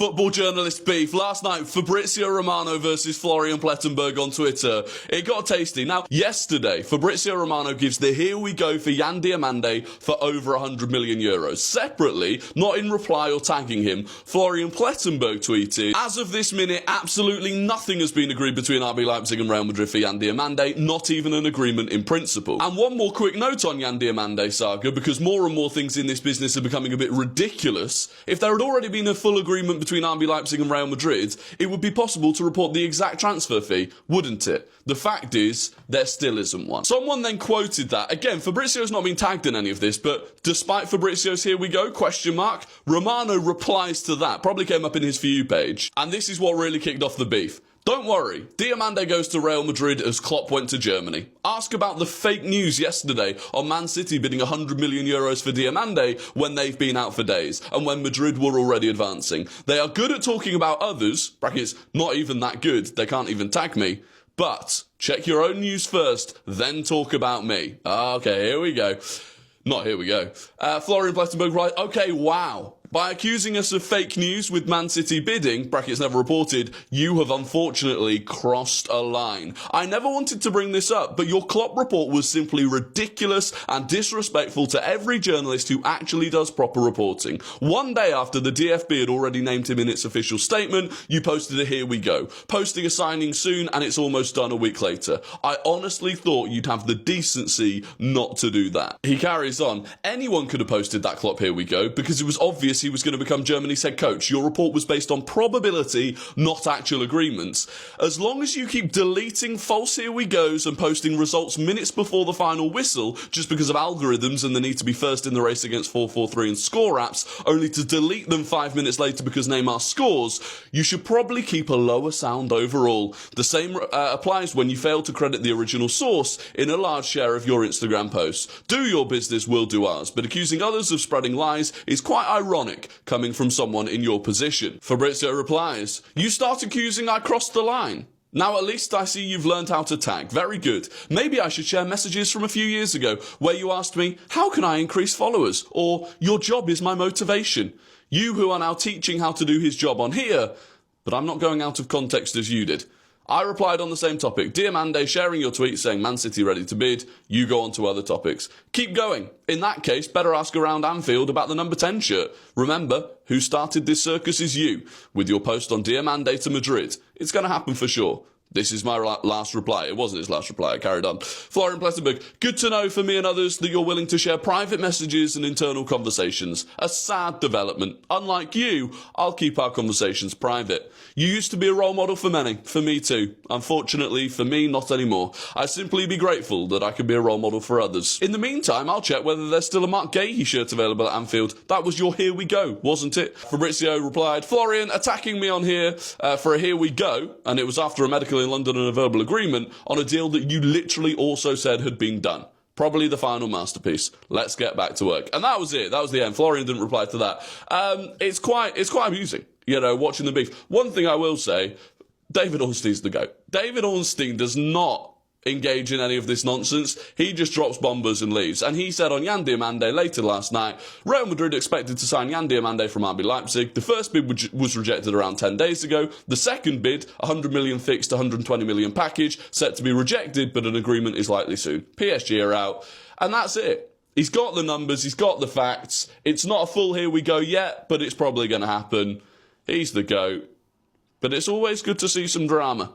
football journalist beef. Last night, Fabrizio Romano versus Florian Plettenberg on Twitter. It got tasty. Now, yesterday, Fabrizio Romano gives the here we go for Yan Diomande for over 100 million euros. Separately, not in reply or tagging him, Florian Plettenberg tweeted, as of this minute, absolutely nothing has been agreed between RB Leipzig and Real Madrid for Yan Diomande, not even an agreement in principle. And one more quick note on Yan Diomande saga, because more and more things in this business are becoming a bit ridiculous. If there had already been a full agreement between RB Leipzig and Real Madrid, it would be possible to report the exact transfer fee, wouldn't it? The fact is, there still isn't one. Someone then quoted that. Again, Fabrizio's not been tagged in any of this, but despite Fabrizio's here we go, question mark, Romano replies to that. Probably came up in his For You page. And this is what really kicked off the beef. Don't worry, Diomande goes to Real Madrid as Klopp went to Germany. Ask about the fake news yesterday on Man City bidding 100 million euros for Diomande when they've been out for days, and when Madrid were already advancing. They are good at talking about others, brackets, not even that good, they can't even tag me, but check your own news first, then talk about me. Okay, here we go. Not here we go. Florian Plettenberg, right, okay, wow. By accusing us of fake news with Man City bidding, brackets never reported, you have unfortunately crossed a line. I never wanted to bring this up, but your Klopp report was simply ridiculous and disrespectful to every journalist who actually does proper reporting. One day after the DFB had already named him in its official statement, you posted a here we go, posting a signing soon, and it's almost done a week later. I honestly thought you'd have the decency not to do that. He carries on. Anyone could have posted that Klopp here we go, because it was obvious he was going to become Germany's head coach. Your report was based on probability, not actual agreements. As long as you keep deleting false here we goes and posting results minutes before the final whistle, just because of algorithms and the need to be first in the race against 443 and score apps, only to delete them 5 minutes later because Neymar scores, you should probably keep a lower sound overall. The same applies when you fail to credit the original source in a large share of your Instagram posts. Do your business, we'll do ours. But accusing others of spreading lies is quite ironic, coming from someone in your position. Fabrizio replies, you start accusing I crossed the line. Now at least I see you've learned how to tag. Very good. Maybe I should share messages from a few years ago where you asked me, how can I increase followers? Or, your job is my motivation. You who are now teaching how to do his job on here, but I'm not going out of context as you did. I replied on the same topic. Diomande sharing your tweet saying Man City ready to bid. You go on to other topics. Keep going. In that case, better ask around Anfield about the number 10 shirt. Remember, who started this circus is you, with your post on Diomande to Madrid. It's going to happen for sure. This is my last reply. It wasn't his last reply, I carried on. Florian Plettenberg, good to know for me and others that you're willing to share private messages and internal conversations. A sad development. Unlike you, I'll keep our conversations private. You used to be a role model for many, for me too. Unfortunately, for me, not anymore. I'd simply be grateful that I could be a role model for others. In the meantime, I'll check whether there's still a Mark Gahey shirt available at Anfield. That was your here we go, wasn't it? Fabrizio replied, Florian attacking me on here for a here we go, and it was after a medical in London and a verbal agreement on a deal that you literally also said had been done. Probably the final masterpiece. Let's get back to work. And that was it. That was the end. Florian didn't reply to that. It's quite amusing, you know, watching the beef. One thing I will say, David Ornstein's the GOAT. David Ornstein does not engage in any of this nonsense. He just drops bombers and leaves. And he said on Yan Diomande later last night, Real Madrid expected to sign Yan Diomande from RB Leipzig. The first bid was rejected around 10 days ago. The second bid, 100 million fixed, 120 million package, set to be rejected, but an agreement is likely soon. PSG are out. And that's it. He's got the numbers, he's got the facts. It's not a full here we go yet, but it's probably going to happen. He's the GOAT. But it's always good to see some drama.